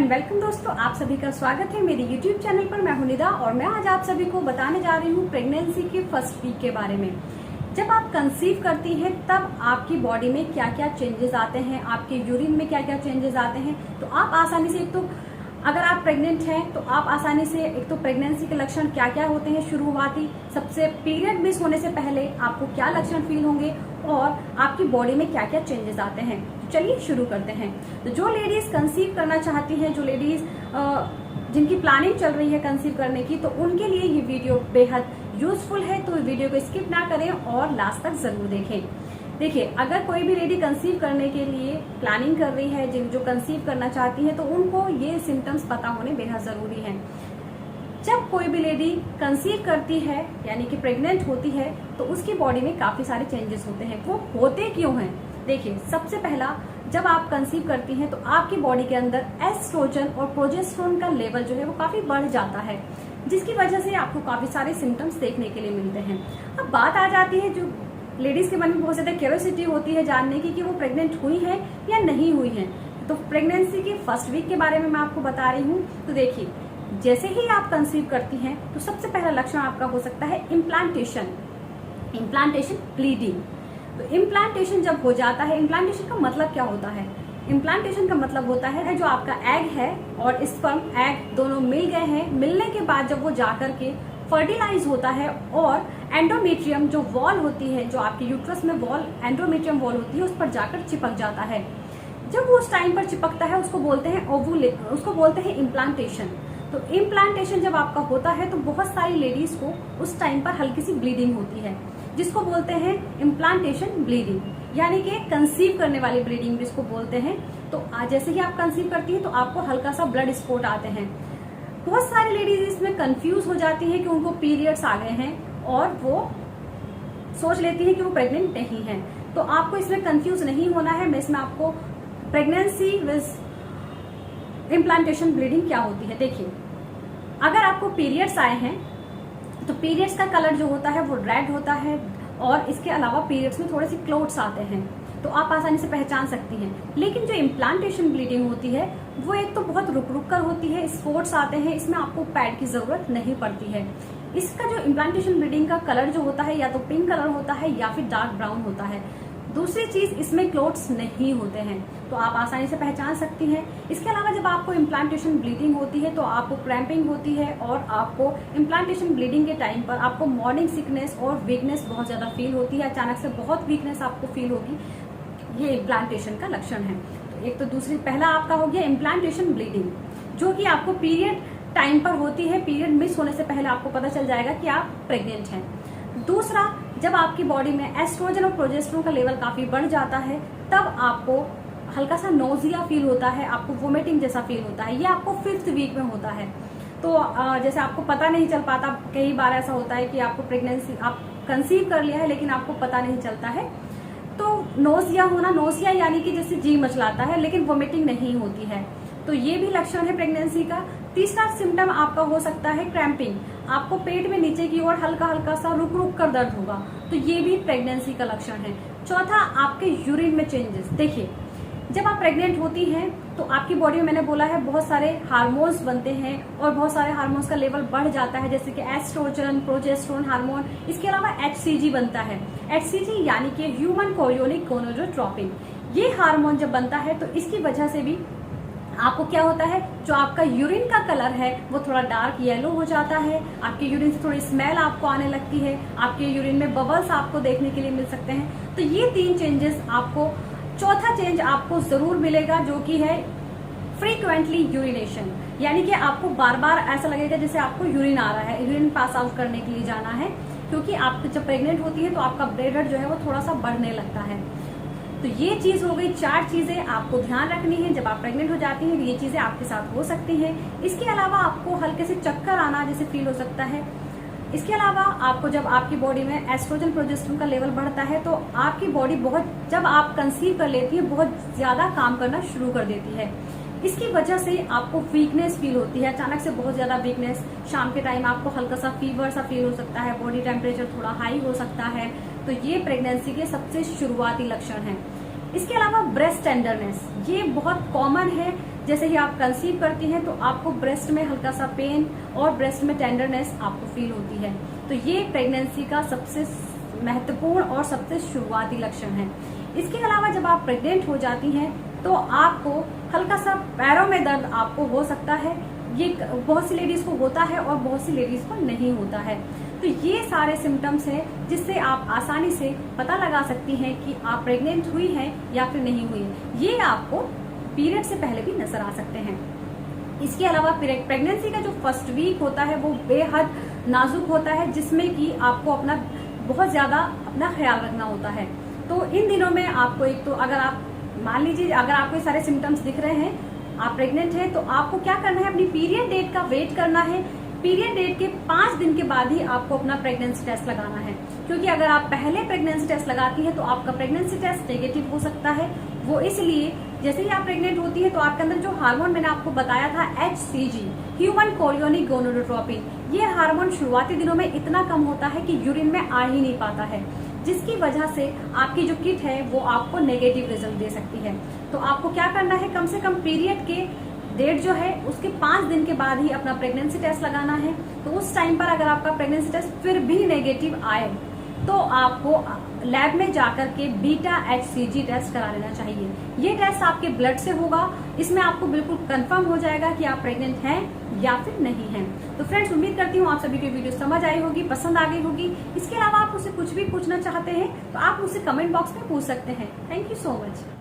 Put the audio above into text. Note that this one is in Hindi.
एंड वेलकम दोस्तों, आप सभी का स्वागत है मेरे यूट्यूब चैनल पर। मैं हूं निदा और मैं आज आप सभी को बताने जा रही हूं प्रेगनेंसी के फर्स्ट वीक के बारे में। जब आप कंसीव करती हैं तब आपकी बॉडी में क्या क्या चेंजेस आते हैं, आपके यूरिन में क्या क्या चेंजेस आते हैं। तो आप आसानी से एक तो अगर आप प्रेग्नेंट हैं तो आप आसानी से एक तो प्रेगनेंसी के लक्षण क्या क्या होते हैं शुरुआती, सबसे पीरियड मिस होने से पहले आपको क्या लक्षण फील होंगे और आपकी बॉडी में क्या क्या चेंजेस आते हैं। तो चलिए शुरू करते हैं। तो जो लेडीज कंसीव करना चाहती हैं, जो लेडीज जिनकी प्लानिंग चल रही है कंसीव करने की, तो उनके लिए ये वीडियो बेहद यूजफुल है। तो वीडियो को स्किप ना करें और लास्ट तक जरूर देखें। देखिए, अगर कोई भी लेडी कंसीव करने के लिए प्लानिंग कर रही है, जो कंसीव करना चाहती है, तो उनको ये सिम्टम्स पता होने बेहद जरूरी है। जब कोई भी लेडी कंसीव करती है यानी कि प्रेग्नेंट होती है तो उसकी बॉडी में काफी सारे चेंजेस होते हैं। वो होते क्यों हैं? देखिए, सबसे पहला, जब आप कंसीव करती हैं तो आपकी बॉडी के अंदर एस्ट्रोजन और प्रोजेस्टेरोन का लेवल जो है वो काफी बढ़ जाता है, जिसकी वजह से आपको काफी सारे सिम्टम्स देखने के लिए मिलते हैं। अब बात आ जाती है, जो लेडीज के मन में बहुत ज्यादा क्यूरियोसिटी होती है जानने की कि वो प्रेग्नेंट हुई है या नहीं हुई है। तो प्रेगनेंसी के फर्स्ट वीक के बारे में मैं आपको बता रही हूँ। तो देखिए, जैसे ही आप कंसीव करती हैं तो सबसे पहला लक्षण आपका हो सकता है इम्प्लांटेशन ब्लीडिंग। तो इम्प्लांटेशन जब हो जाता है, इम्प्लांटेशन का मतलब क्या होता है? इम्प्लांटेशन का मतलब होता है जो आपका एग है और स्पर्म एग दोनों मिल गए हैं, मिलने के बाद जब वो जाकर के फर्टिलाइज होता है और एंडोमेट्रियम जो वॉल होती है, जो आपके यूट्रस में वॉल एंडोमेट्रियम वॉल होती है, उस पर जाकर चिपक जाता है। जब वो उस टाइम पर चिपकता है उसको बोलते हैं उसको बोलते हैं इम्प्लांटेशन। तो इम्प्लांटेशन जब आपका होता है तो बहुत सारी लेडीज को उस टाइम पर हल्की सी ब्लीडिंग होती है, जिसको बोलते हैं इम्प्लांटेशन ब्लीडिंग, यानी कि कंसीव करने वाली ब्लीडिंग जिसको बोलते हैं। तो जैसे ही आप कंसीव करती है तो आपको हल्का सा ब्लड स्पॉट आते हैं। बहुत सारी लेडीज इसमें कंफ्यूज हो जाती है कि उनको पीरियड्स आ गए हैं और वो सोच लेती है कि वो प्रेग्नेंट नहीं है। तो आपको इसमें कंफ्यूज नहीं होना है। मैं इसमें आपको प्रेगनेंसी विद इम्प्लांटेशन ब्लीडिंग क्या होती है। देखिए, अगर आपको पीरियड्स आए हैं तो पीरियड्स का कलर जो होता है वो रेड होता है और इसके अलावा पीरियड्स में थोड़े से क्लोट्स आते हैं, तो आप आसानी से पहचान सकती हैं। लेकिन जो इम्प्लांटेशन ब्लीडिंग होती है वो एक तो बहुत रुक रुक कर होती है, स्पॉट्स आते हैं, इसमें आपको पैड की जरूरत नहीं पड़ती है। इसका जो इम्प्लांटेशन ब्लीडिंग का कलर जो होता है या तो पिंक कलर होता है या फिर डार्क ब्राउन होता है। दूसरी चीज, इसमें क्लोट्स नहीं होते हैं, तो आप आसानी से पहचान सकती हैं। इसके अलावा जब आपको इम्प्लांटेशन ब्लीडिंग होती है तो आपको क्रैम्पिंग होती है और आपको इम्प्लांटेशन ब्लीडिंग के टाइम पर आपको मॉर्निंग सिकनेस और वीकनेस बहुत ज्यादा फील होती है। अचानक से बहुत वीकनेस आपको फील होगी, ये इम्प्लांटेशन का लक्षण है। तो एक तो पहला आपका हो गया इम्प्लांटेशन ब्लीडिंग, जो कि आपको पीरियड टाइम पर होती है। पीरियड मिस होने से पहले आपको पता चल जाएगा कि आप प्रेग्नेंट हैं। दूसरा, जब आपकी बॉडी में एस्ट्रोजन और प्रोजेस्टेरोन का लेवल काफी बढ़ जाता है तब आपको हल्का सा नोजिया फील होता है, आपको वोमिटिंग जैसा फील होता है। ये आपको 5th वीक में होता है। तो जैसे आपको पता नहीं चल पाता, कई बार ऐसा होता है कि आपको प्रेगनेंसी आप कंसीव कर लिया है लेकिन आपको पता नहीं चलता है। तो नोजिया होना, नोजिया यानी कि जैसे जी मचलाता है लेकिन वोमिटिंग नहीं होती है, तो ये भी लक्षण है प्रेगनेंसी का। तीसरा सिम्टम आपका हो सकता है क्रैम्पिंग, आपको पेट में नीचे की ओर हल्का हल्का सा रुक रुक कर दर्द होगा, तो ये भी प्रेगनेंसी का लक्षण है। चौथा, आपके यूरिन में चेंजेस। देखिए, जब आप प्रेग्नेंट होती हैं तो आपकी बॉडी में, मैंने बोला है, बहुत सारे हार्मोन्स बनते हैं और बहुत सारे हार्मोन्स का लेवल बढ़ जाता है, जैसे कि एस्ट्रोजन, प्रोजेस्टेरोन हार्मोन। इसके अलावा HCG बनता है। HCG यानी कि ह्यूमन कोरियोनिक गोनाडोट्रोपिन। ये हार्मोन जब बनता है तो इसकी वजह से भी आपको क्या होता है, जो आपका यूरिन का कलर है वो थोड़ा डार्क येलो हो जाता है। आपके यूरिन से थोड़ी स्मेल आपको आने लगती है, आपके यूरिन में बबल्स आपको देखने के लिए मिल सकते हैं। तो ये 3 चेंजेस आपको, चौथा चेंज आपको जरूर मिलेगा जो कि है फ्रीक्वेंटली यूरिनेशन, यानी कि आपको बार बार ऐसा लगेगा जैसे आपको यूरिन आ रहा है, यूरिन पास आउट करने के लिए जाना है, क्योंकि आप जब प्रेग्नेंट होती है तो आपका ब्लड रेट जो है वो थोड़ा सा बढ़ने लगता है। तो ये चीज हो गई, 4 चीजें आपको ध्यान रखनी है जब आप प्रेग्नेंट हो जाती हैं। ये चीजें आपके साथ हो सकती हैं। इसके अलावा आपको हल्के से चक्कर आना जैसे फील हो सकता है। इसके अलावा आपको, जब आपकी बॉडी में एस्ट्रोजन प्रोजेस्टेरोन का लेवल बढ़ता है तो आपकी बॉडी जब आप कंसीव कर लेती है बहुत ज्यादा काम करना शुरू कर देती है। इसकी वजह से आपको वीकनेस फील होती है, अचानक से बहुत ज्यादा वीकनेस। शाम के टाइम आपको हल्का सा फीवर सा फील हो सकता है, बॉडी टेम्परेचर थोड़ा हाई हो सकता है। तो ये प्रेगनेंसी के सबसे शुरुआती लक्षण हैं। इसके अलावा ब्रेस्ट टेंडरनेस, ये बहुत कॉमन है। जैसे ही आप कंसीव करती हैं तो आपको ब्रेस्ट में हल्का सा पेन और ब्रेस्ट में टेंडरनेस आपको फील होती है। तो ये प्रेगनेंसी का सबसे महत्वपूर्ण और सबसे शुरुआती लक्षण है। इसके अलावा जब आप प्रेग्नेंट हो जाती हैं तो आपको हल्का सा पैरों में दर्द आपको हो सकता है। ये बहुत सी लेडीज को होता है और बहुत सी लेडीज को नहीं होता है। तो ये सारे सिम्टम्स हैं जिससे आप आसानी से पता लगा सकती हैं कि आप प्रेग्नेंट हुई हैं या फिर नहीं हुई है। ये आपको पीरियड से पहले भी नजर आ सकते हैं। इसके अलावा प्रेगनेंसी का जो फर्स्ट वीक होता है वो बेहद नाजुक होता है, जिसमें कि आपको अपना बहुत ज्यादा अपना ख्याल रखना होता है। तो इन दिनों में आपको एक तो अगर आप मान लीजिए अगर आपको ये सारे सिम्टम्स दिख रहे हैं, आप प्रेग्नेंट हैं, तो आपको क्या करना है, अपनी पीरियड डेट का वेट करना है। पीरियड डेट के 5 दिन के बाद ही आपको अपना प्रेगनेंसी टेस्ट लगाना है, क्योंकि अगर आप पहले प्रेगनेंसी टेस्ट लगाती हैं तो आपका प्रेगनेंसी टेस्ट नेगेटिव हो सकता है। वो इसलिए जैसे ही आप प्रेग्नेंट होती है तो आपके अंदर जो हार्मोन मैंने आपको बताया था HCG, ह्यूमन कोरियोनिक गोनाडोट्रोपिन, ये हार्मोन शुरुआती दिनों में इतना कम होता है कि यूरिन में आ ही नहीं पाता है, जिसकी वजह से आपकी जो किट है वो आपको नेगेटिव रिजल्ट दे सकती है। तो आपको क्या करना है, कम से कम पीरियड के डेट जो है उसके 5 दिन के बाद ही अपना प्रेगनेंसी टेस्ट लगाना है। तो उस टाइम पर अगर आपका प्रेगनेंसी टेस्ट फिर भी नेगेटिव आए तो आपको लैब में जाकर के बीटा HCG टेस्ट करा लेना चाहिए। ये टेस्ट आपके ब्लड से होगा। इसमें आपको बिल्कुल कंफर्म हो जाएगा कि आप प्रेग्नेंट हैं या फिर नहीं हैं। तो फ्रेंड्स, उम्मीद करती हूँ आप सभी को वीडियो समझ आई होगी, पसंद आ गई होगी। इसके अलावा आप मुझसे कुछ भी पूछना चाहते हैं तो आप मुझसे कमेंट बॉक्स में पूछ सकते हैं। Thank you so much.